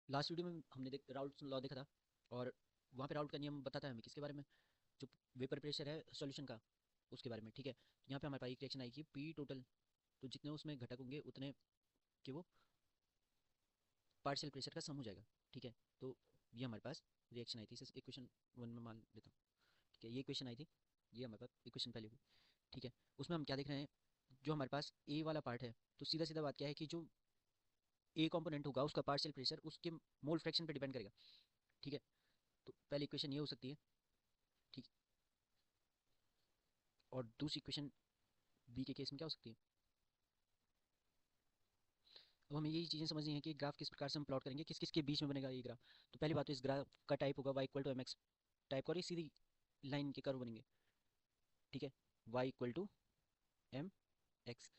Last video में हमने Raoult law देखा था, और वहाँ पे राउल्ट का नियम बताता है हमें किसके बारे में, जो वेपर प्रेशर है सॉल्यूशन का, उसके बारे में। ठीक है, तो यहाँ पे हमारे पास एक रिएक्शन आएगी पी टोटल, तो जितने उसमें घटक होंगे उतने के वो पार्शियल प्रेशर का सम हो जाएगा। ठीक है, तो ये हमारे पास रिएक्शन आई थी, इसे इक्वेशन वन में मान लेता हूँ। ठीक है, ये इक्वेशन आई थी, ये हमारे पास इक्वेशन पहले हुई। ठीक है, उसमें हम क्या देख रहे हैं, जो हमारे पास ए वाला पार्ट है, तो सीधा सीधा बात क्या है कि जो ए कंपोनेंट होगा उसका पार्शियल प्रेशर उसके मोल फ्रैक्शन पे डिपेंड करेगा। ठीक है, तो पहली इक्वेशन ये हो सकती है। ठीक, और दूसरी इक्वेशन बी के केस में क्या हो सकती है। अब हमें यही चीज़ें समझनी है कि ग्राफ किस प्रकार से हम प्लॉट करेंगे, किस किस के बीच में बनेगा ये ग्राफ। तो पहली बात तो इस ग्राफ का टाइप होगा y equal to m x type का, और ये सीधी लाइन के कर्व बनेंगे। ठीक है, y equal to m x,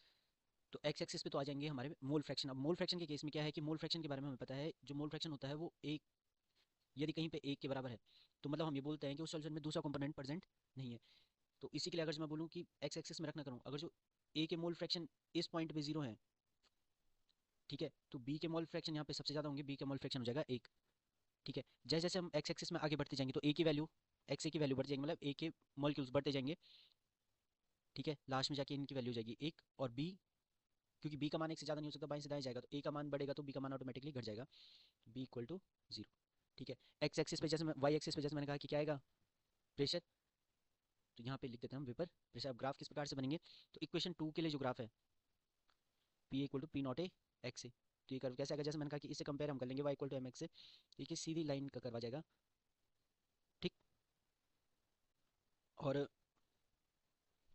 तो एक्स एक्सिस पे तो आ जाएंगे हमारे मोल फ्रैक्शन। अब मोल फ्रैक्शन के केस में क्या है कि मोल फ्रैक्शन के बारे में हमें पता है, जो मोल फ्रैक्शन होता है वो एक, यदि कहीं पे एक के बराबर है तो मतलब हम ये बोलते हैं कि उस सॉल्यूशन में दूसरा कंपोनेंट प्रेजेंट नहीं है। तो इसी के लिए अगर मैं बोलूँ कि एक्स एक्सिस में रखना करूँ, अगर जो ए के मोल फ्रैक्शन इस पॉइंट पे जीरो है, ठीक है, तो बी के मोल फ्रैक्शन यहाँ पे सबसे ज़्यादा होंगे, बी का मोल फ्रैक्शन हो जाएगा एक। ठीक है, जैसे जैसे हम एक्स एक्सिस में आगे बढ़ते जाएंगे तो ए की वैल्यू, एक्स ए की वैल्यू बढ़ जाएगी, मतलब ए के मॉलिक्यूल्स बढ़ते जाएंगे। ठीक है, लास्ट में जाके इनकी वैल्यू हो जाएगी एक, और बी, क्योंकि बी का मान एक से ज़्यादा नहीं हो सकता, बाएं से दाएं जाएगा, तो ए का मान बढ़ेगा तो बी का मान ऑटोमेटिकली घट जाएगा, बी इक्वल टू जीरो। ठीक है, एक्स एक्सिस पे जैसे मैं, वाई एक्सिस पे जैसे मैंने कहा कि क्या आएगा, प्रेशर, तो यहाँ पे लिख देते हैं हम वेपर प्रेशर। अब ग्राफ किस प्रकार से बनेंगे, तो इक्वेशन टू के लिए जो ग्राफ है p equal to p naught a x a, तो ये कर्व कैसे आएगा, जैसे मैंने कहा कि इससे कंपेयर हम कर लेंगे y equal to m x से, तो ये सीधी लाइन का कर्व आ जाएगा। ठीक, और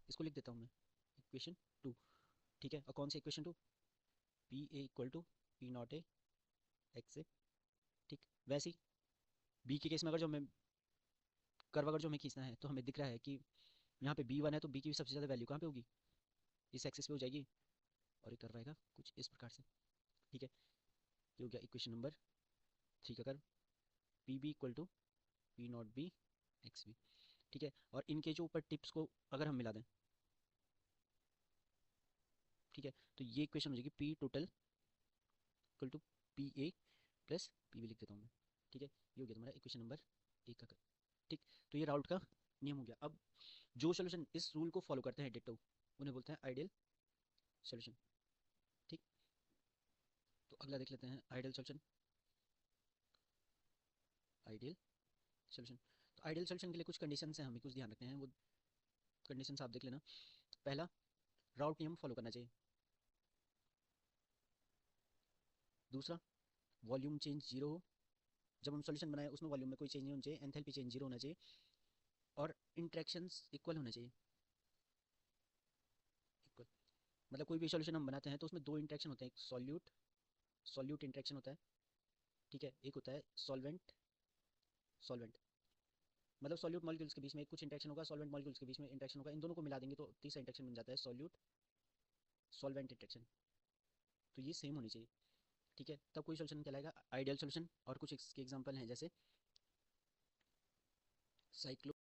इसको लिख देता हूँ मैं इक्वेशन टू। ठीक है, और कौन सी equation two, p a equal to p naught a x a. ठीक, वैसे ही बी के केस में अगर जो हमें कर्व अगर जो हमें खींचना है, तो हमें दिख रहा है कि यहाँ पे बी वन है, तो बी की सबसे ज़्यादा वैल्यू कहाँ पे होगी, इस एक्सिस पे हो जाएगी, और ये कर्व आएगा कुछ इस प्रकार से। ठीक है, ये हो गया इक्वेशन नंबर थ्री का curve, p b equal to p naught b x b. ठीक है, और इनके जो ऊपर टिप्स को अगर हम मिला दें, ठीक है, तो ये इक्वेशन हो जाएगी p total equal to p a plus p b, लिख देता हूँ मैं। ठीक है, ये हो गया तुम्हारा इक्वेशन नंबर एक का कर्व। ठीक, तो ये राउट का नियम हो गया। अब जो सोल्यूशन इस रूल को फॉलो करते हैं डिट्टो, उन्हें बोलते हैं आइडियल सोल्यूशन। ठीक, तो अगला देख लेते हैं आइडियल सोल्यूशन। आइडियल सोल्यूशन, तो आइडियल सोल्यूशन के लिए कुछ कंडीशंस हैं, हमें कुछ ध्यान रखने हैं, वो कंडीशंस आप देख लेना। पहला, राउट नियम फॉलो करना चाहिए। दूसरा, वॉल्यूम चेंज जीरो हो, जब हम सोल्यूशन बनाए उसमें वॉल्यूम में कोई चेंज नहीं होना चाहिए, एंथैल्पी चेंज जीरो होना चाहिए, और इंट्रैक्शंस इक्वल होने चाहिए। इक्वल मतलब कोई भी सोल्यूशन हम बनाते हैं तो उसमें दो इंट्रैक्शन होते हैं, एक सॉल्यूट सॉल्यूट इंट्रैक्शन होता है, ठीक है, एक होता है सॉल्वेंट सॉल्वेंट, मतलब सॉल्यूट मॉलिक्यूल्स के बीच में कुछ इंट्रैक्शन होगा, सॉल्वेंट मॉलिक्यूल्स के बीच में इंट्रैक्शन होगा, इन दोनों को मिला देंगे तो तीसरा इंट्रैक्शन बन जाता है सॉल्यूट सॉल्वेंट इंट्रैक्शन। तो ये सेम होनी चाहिए। ठीक है, तब कोई सोल्यूशन कहलाएगा आइडियल सोल्यूशन। और कुछ इसके एग्जांपल हैं, जैसे साइक्लो